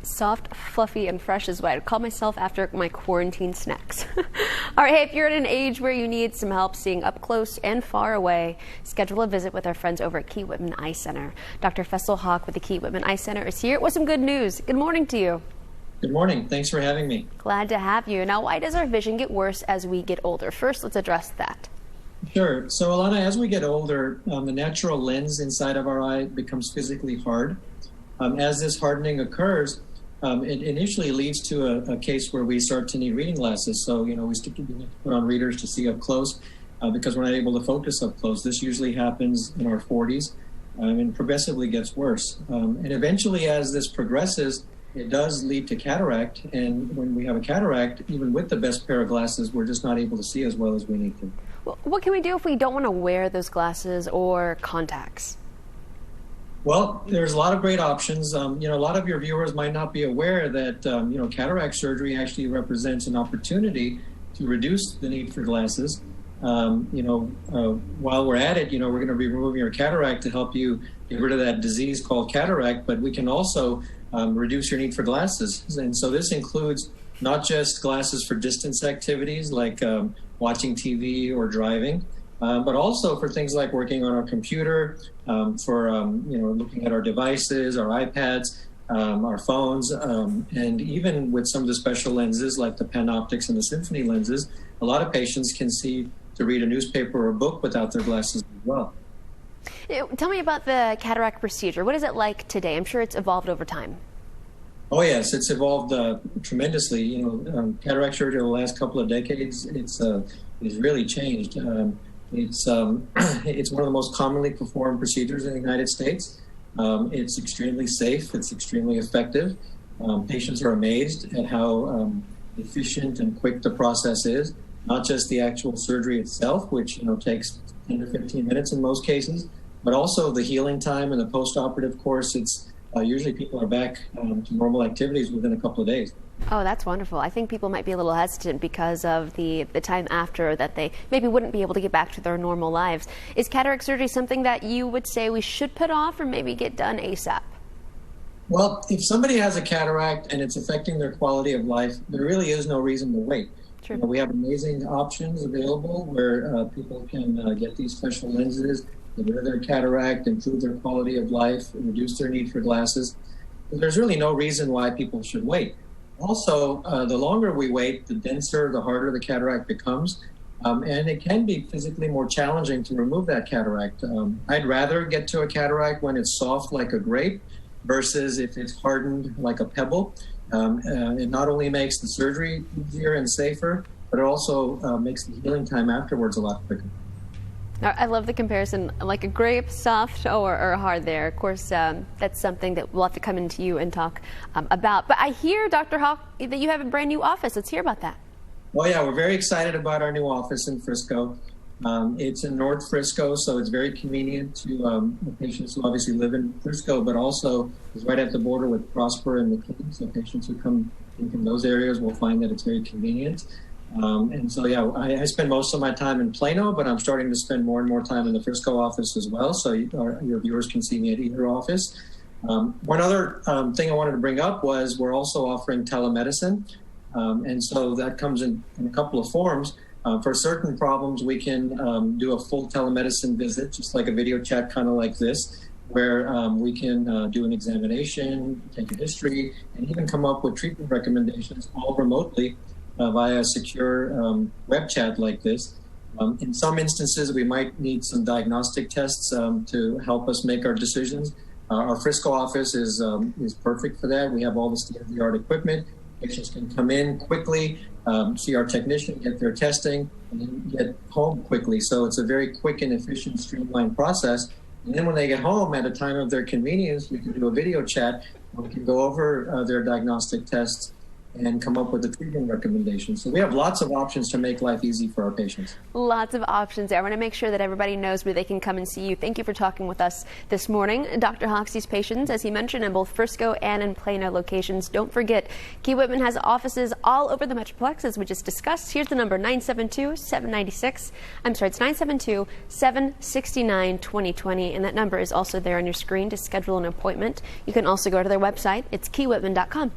Soft, fluffy, and fresh is what I'd call myself after my quarantine snacks. All right, hey, if you're at an age where you need some help seeing up close and far away, schedule a visit with our friends over at Key-Whitman Eye Center. Dr. Faisal Haq with the Key-Whitman Eye Center is here with some good news. Good morning to you. Good morning. Thanks for having me. Glad to have you. Now, why does our vision get worse as we get older? First, let's address that. Sure. So, Alana, as we get older, the natural lens inside of our eye becomes physically hard. As this hardening occurs, it initially leads to a case where we start to need reading glasses. So, we need to put on readers to see up close because we're not able to focus up close. This usually happens in our 40s and progressively gets worse. And eventually, as this progresses, it does lead to cataract. And when we have a cataract, even with the best pair of glasses, we're just not able to see as well as we need to. Well, what can we do if we don't want to wear those glasses or contacts? Well, there's a lot of great options. A lot of your viewers might not be aware that, cataract surgery actually represents an opportunity to reduce the need for glasses. While we're at it, we're going to be removing your cataract to help you get rid of that disease called cataract, but we can also reduce your need for glasses. And so this includes not just glasses for distance activities like watching TV or driving, but also for things like working on our computer, for looking at our devices, our iPads, our phones, and even with some of the special lenses like the PanOptics and the Symphony lenses, a lot of patients can see to read a newspaper or a book without their glasses as well. Tell me about the cataract procedure. What is it like today? I'm sure it's evolved over time. Oh yes, it's evolved tremendously. Cataract surgery over the last couple of decades, it's really changed. It's one of the most commonly performed procedures in the United States. It's extremely safe. It's extremely effective. Patients are amazed at how efficient and quick the process is. Not just the actual surgery itself, which takes 10 to 15 minutes in most cases, but also the healing time and the post-operative course. It's usually people are back to normal activities within a couple of days. Oh, that's wonderful. I think people might be a little hesitant because of the time after that they maybe wouldn't be able to get back to their normal lives. Is cataract surgery something that you would say we should put off or maybe get done ASAP? Well, if somebody has a cataract and it's affecting their quality of life, there really is no reason to wait. True. We have amazing options available where people can get these special lenses, get rid of their cataract, improve their quality of life, reduce their need for glasses. There's really no reason why people should wait. Also, the longer we wait, the denser, the harder the cataract becomes. And it can be physically more challenging to remove that cataract. I'd rather get to a cataract when it's soft like a grape versus if it's hardened like a pebble. It not only makes the surgery easier and safer, but it also makes the healing time afterwards a lot quicker. I love the comparison, like a grape, soft or hard there. Of course, that's something that we'll have to come into you and talk about. But I hear, Dr. Haq, that you have a brand new office. Let's hear about that. Well, yeah, we're very excited about our new office in Frisco. It's in North Frisco, so it's very convenient to the patients who obviously live in Frisco, but also is right at the border with Prosper and McKinney. So patients who come in from those areas will find that it's very convenient. And so, yeah, I spend most of my time in Plano, but I'm starting to spend more and more time in the Frisco office as well. So your viewers can see me at either office. One other thing I wanted to bring up was we're also offering telemedicine. And so that comes in a couple of forms. For certain problems, we can do a full telemedicine visit, just like a video chat, kind of like this, where we can do an examination, take a history, and even come up with treatment recommendations all remotely via a secure web chat like this. In some instances, we might need some diagnostic tests to help us make our decisions. Our Frisco office is perfect for that. We have all the state-of-the-art equipment. Patients can come in quickly, see our technician, get their testing, and then get home quickly. So it's a very quick and efficient, streamlined process. And then when they get home at a time of their convenience, we can do a video chat. We can go over their diagnostic tests and come up with a treatment recommendation. So we have lots of options to make life easy for our patients. Lots of options there. I want to make sure that everybody knows where they can come and see you. Thank you for talking with us this morning. Dr. Haq sees patients, as he mentioned, in both Frisco and in Plano locations. Don't forget, Key-Whitman has offices all over the Metroplex, as we just discussed. Here's the number, 972-796. I'm sorry, it's 972-769-2020, and that number is also there on your screen to schedule an appointment. You can also go to their website. It's keywhitman.com.